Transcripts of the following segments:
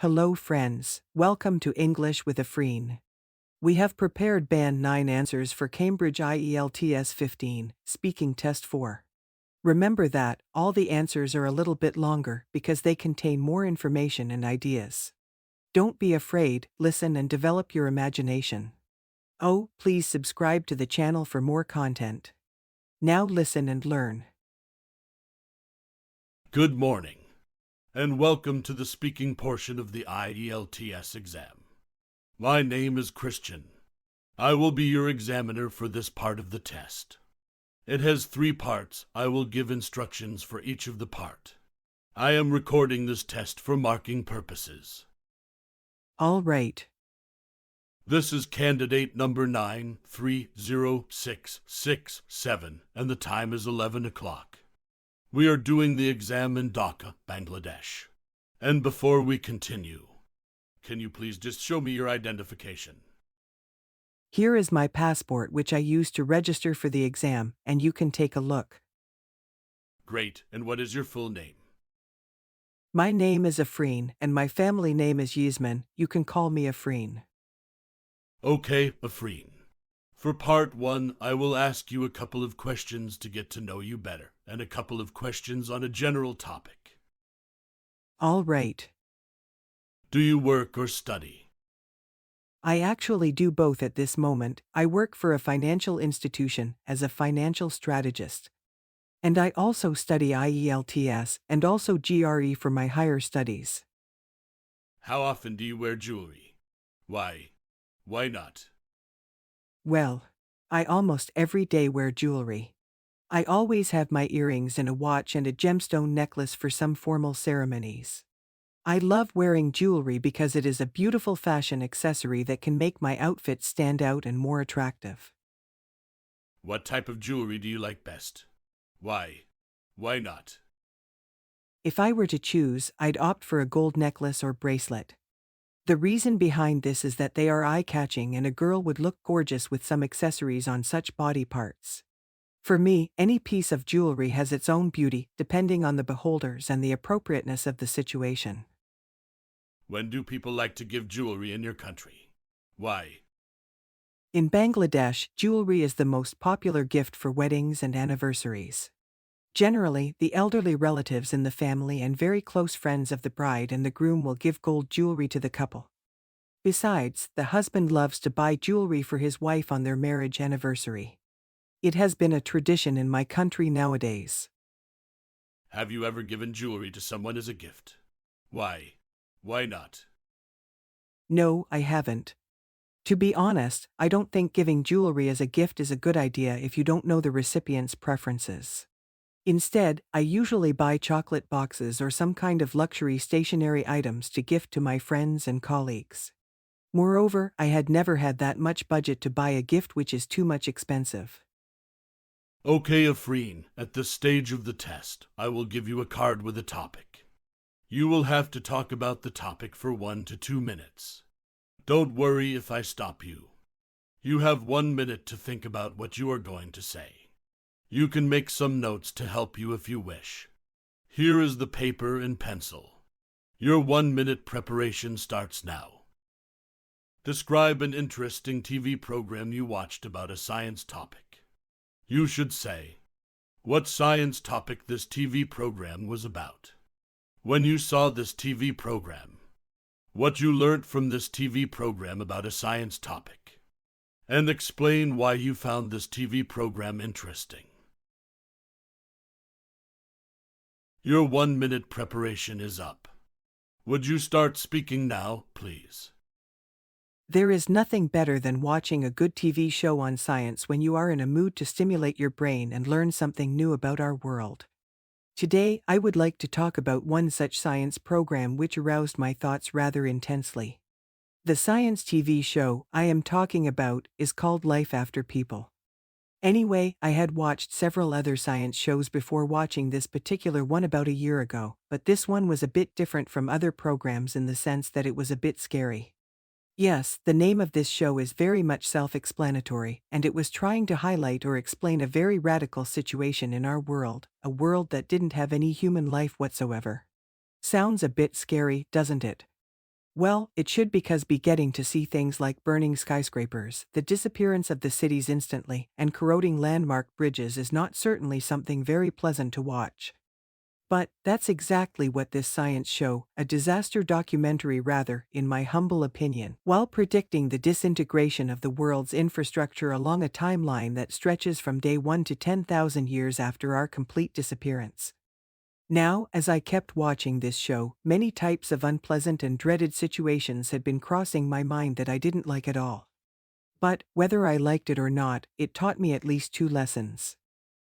Hello friends, welcome to English with Afreen. We have prepared Band-9 answers for Cambridge IELTS-15, Speaking Test 4. Remember that all the answers are a little bit longer because they contain more information and ideas. Don't be afraid, listen and develop your imagination. Oh, please subscribe to the channel for more content. Now listen and learn. Good morning, and welcome to the speaking portion of the IELTS exam. My name is Christian. I will be your examiner for this part of the test. It has 3 parts. I will give instructions for each of the part. I am recording this test for marking purposes. All right. This is candidate number 930667, and the time is 11 o'clock. We are doing the exam in Dhaka, Bangladesh. And before we continue, can you please just show me your identification? Here is my passport which I used to register for the exam, and you can take a look. Great, and what is your full name? My name is Afreen, and my family name is Yasmin. You can call me Afreen. Okay, Afreen. For part 1, I will ask you a couple of questions to get to know you better, and a couple of questions on a general topic. All right. Do you work or study? I actually do both at this moment. I work for a financial institution as a financial strategist. And I also study IELTS and also GRE for my higher studies. How often do you wear jewelry? Why? Why not? Well, I almost every day wear jewelry. I always have my earrings and a watch and a gemstone necklace for some formal ceremonies. I love wearing jewelry because it is a beautiful fashion accessory that can make my outfit stand out and more attractive. What type of jewelry do you like best? Why? Why not? If I were to choose, I'd opt for a gold necklace or bracelet. The reason behind this is that they are eye-catching and a girl would look gorgeous with some accessories on such body parts. For me, any piece of jewelry has its own beauty, depending on the beholders and the appropriateness of the situation. When do people like to give jewelry in your country? Why? In Bangladesh, jewelry is the most popular gift for weddings and anniversaries. Generally, the elderly relatives in the family and very close friends of the bride and the groom will give gold jewelry to the couple. Besides, the husband loves to buy jewelry for his wife on their marriage anniversary. It has been a tradition in my country nowadays. Have you ever given jewelry to someone as a gift? Why? Why not? No, I haven't. To be honest, I don't think giving jewelry as a gift is a good idea if you don't know the recipient's preferences. Instead, I usually buy chocolate boxes or some kind of luxury stationery items to gift to my friends and colleagues. Moreover, I had never had that much budget to buy a gift which is too much expensive. Okay, Afreen, at this stage of the test, I will give you a card with a topic. You will have to talk about the topic for 1 to 2 minutes. Don't worry if I stop you. You have 1 minute to think about what you are going to say. You can make some notes to help you if you wish. Here is the paper and pencil. Your 1-minute preparation starts now. Describe an interesting TV program you watched about a science topic. You should say what science topic this TV program was about. When you saw this TV program, what you learned from this TV program about a science topic, and explain why you found this TV program interesting. Your 1-minute preparation is up. Would you start speaking now, please? There is nothing better than watching a good TV show on science when you are in a mood to stimulate your brain and learn something new about our world. Today, I would like to talk about one such science program which aroused my thoughts rather intensely. The science TV show I am talking about is called Life After People. Anyway, I had watched several other science shows before watching this particular one about a year ago, but this one was a bit different from other programs in the sense that it was a bit scary. Yes, the name of this show is very much self-explanatory, and it was trying to highlight or explain a very radical situation in our world, a world that didn't have any human life whatsoever. Sounds a bit scary, doesn't it? Well, it should because be getting to see things like burning skyscrapers, the disappearance of the cities instantly, and corroding landmark bridges is not certainly something very pleasant to watch. But that's exactly what this science show, a disaster documentary rather, in my humble opinion, while predicting the disintegration of the world's infrastructure along a timeline that stretches from day 1 to 10,000 years after our complete disappearance. Now, as I kept watching this show, many types of unpleasant and dreaded situations had been crossing my mind that I didn't like at all. But, whether I liked it or not, it taught me at least two lessons.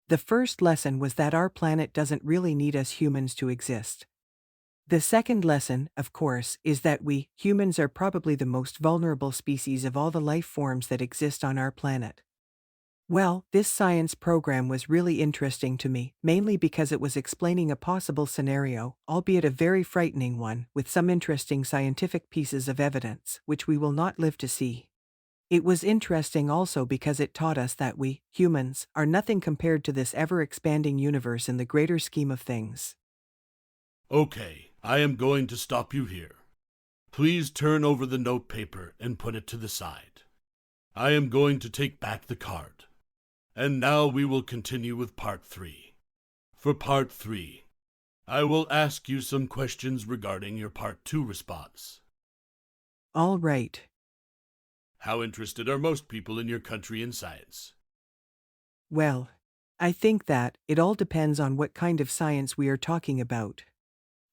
The first lesson was that our planet doesn't really need us humans to exist. The second lesson, of course, is that we, humans, are probably the most vulnerable species of all the life forms that exist on our planet. Well, this science program was really interesting to me, mainly because it was explaining a possible scenario, albeit a very frightening one, with some interesting scientific pieces of evidence, which we will not live to see. It was interesting also because it taught us that we, humans, are nothing compared to this ever-expanding universe in the greater scheme of things. Okay, I am going to stop you here. Please turn over the note paper and put it to the side. I am going to take back the card. And now we will continue with part 3. For part 3, I will ask you some questions regarding your part 2 response. All right. How interested are most people in your country in science? Well, I think that it all depends on what kind of science we are talking about.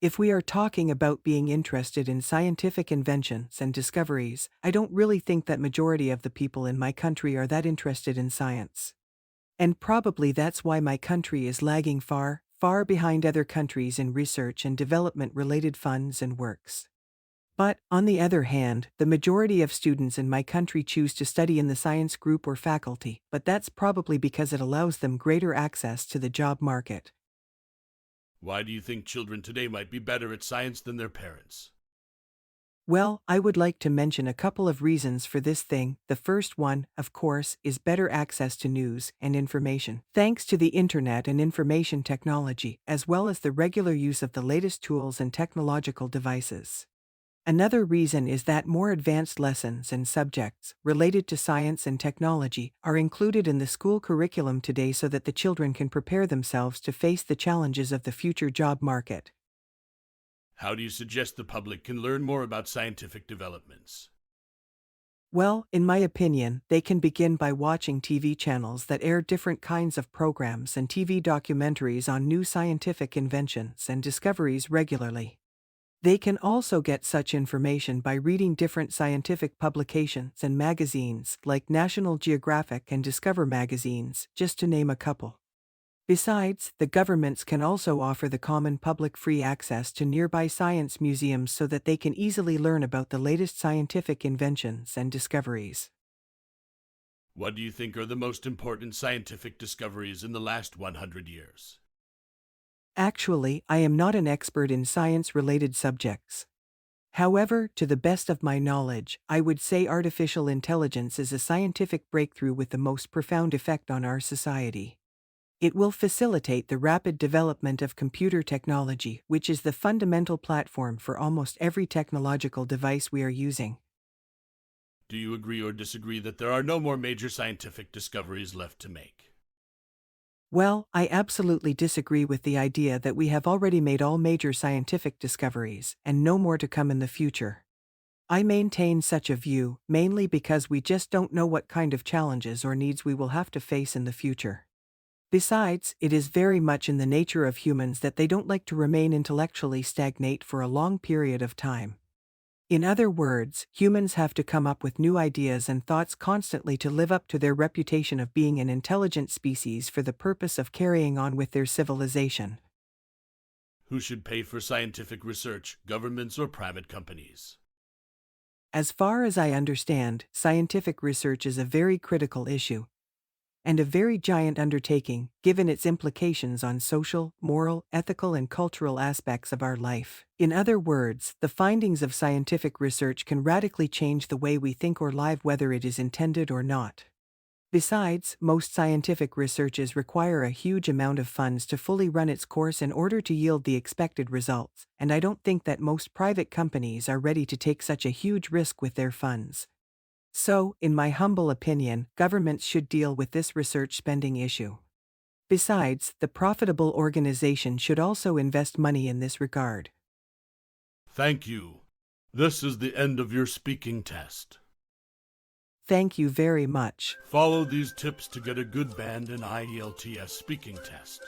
If we are talking about being interested in scientific inventions and discoveries, I don't really think that majority of the people in my country are that interested in science. And probably that's why my country is lagging far, far behind other countries in research and development related funds and works. But, on the other hand, the majority of students in my country choose to study in the science group or faculty, but that's probably because it allows them greater access to the job market. Why do you think children today might be better at science than their parents? Well, I would like to mention a couple of reasons for this thing. The first one, of course, is better access to news and information, thanks to the internet and information technology, as well as the regular use of the latest tools and technological devices. Another reason is that more advanced lessons and subjects related to science and technology are included in the school curriculum today so that the children can prepare themselves to face the challenges of the future job market. How do you suggest the public can learn more about scientific developments? Well, in my opinion, they can begin by watching TV channels that air different kinds of programs and TV documentaries on new scientific inventions and discoveries regularly. They can also get such information by reading different scientific publications and magazines like National Geographic and Discover magazines, just to name a couple. Besides, the governments can also offer the common public free access to nearby science museums so that they can easily learn about the latest scientific inventions and discoveries. What do you think are the most important scientific discoveries in the last 100 years? Actually, I am not an expert in science-related subjects. However, to the best of my knowledge, I would say artificial intelligence is a scientific breakthrough with the most profound effect on our society. It will facilitate the rapid development of computer technology, which is the fundamental platform for almost every technological device we are using. Do you agree or disagree that there are no more major scientific discoveries left to make? Well, I absolutely disagree with the idea that we have already made all major scientific discoveries, and no more to come in the future. I maintain such a view, mainly because we just don't know what kind of challenges or needs we will have to face in the future. Besides, it is very much in the nature of humans that they don't like to remain intellectually stagnate for a long period of time. In other words, humans have to come up with new ideas and thoughts constantly to live up to their reputation of being an intelligent species for the purpose of carrying on with their civilization. Who should pay for scientific research, governments or private companies? As far as I understand, scientific research is a very critical issue, and a very giant undertaking, given its implications on social, moral, ethical and cultural aspects of our life. In other words, the findings of scientific research can radically change the way we think or live, whether it is intended or not. Besides, most scientific researches require a huge amount of funds to fully run its course in order to yield the expected results, and I don't think that most private companies are ready to take such a huge risk with their funds. So, in my humble opinion, governments should deal with this research spending issue. Besides, the profitable organization should also invest money in this regard. Thank you. This is the end of your speaking test. Thank you very much. Follow these tips to get a good band and IELTS speaking test.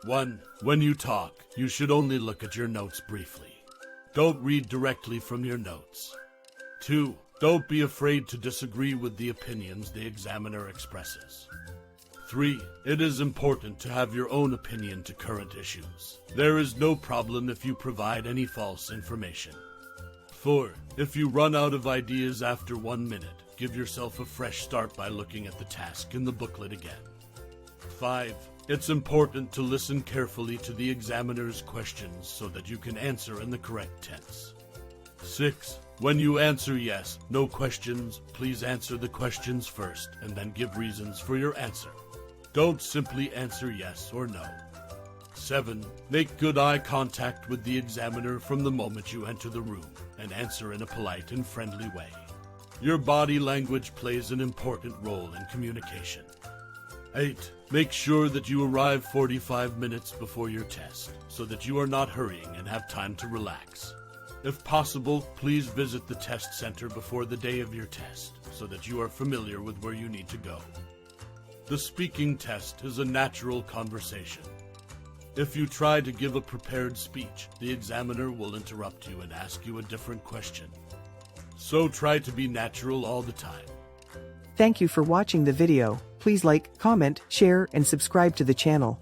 1. When you talk, you should only look at your notes briefly. Don't read directly from your notes. 2. Don't be afraid to disagree with the opinions the examiner expresses. 3. It is important to have your own opinion to current issues. There is no problem if you provide any false information. 4. If you run out of ideas after 1 minute, give yourself a fresh start by looking at the task in the booklet again. 5. It's important to listen carefully to the examiner's questions so that you can answer in the correct tense. 6. When you answer yes, no questions, please answer the questions first and then give reasons for your answer. Don't simply answer yes or no. 7. Make good eye contact with the examiner from the moment you enter the room and answer in a polite and friendly way. Your body language plays an important role in communication. 8. Make sure that you arrive 45 minutes before your test so that you are not hurrying and have time to relax. If possible, please visit the test center before the day of your test so that you are familiar with where you need to go. The speaking test is a natural conversation. If you try to give a prepared speech, the examiner will interrupt you and ask you a different question. So try to be natural all the time. Thank you for watching the video. Please like, comment, share, and subscribe to the channel.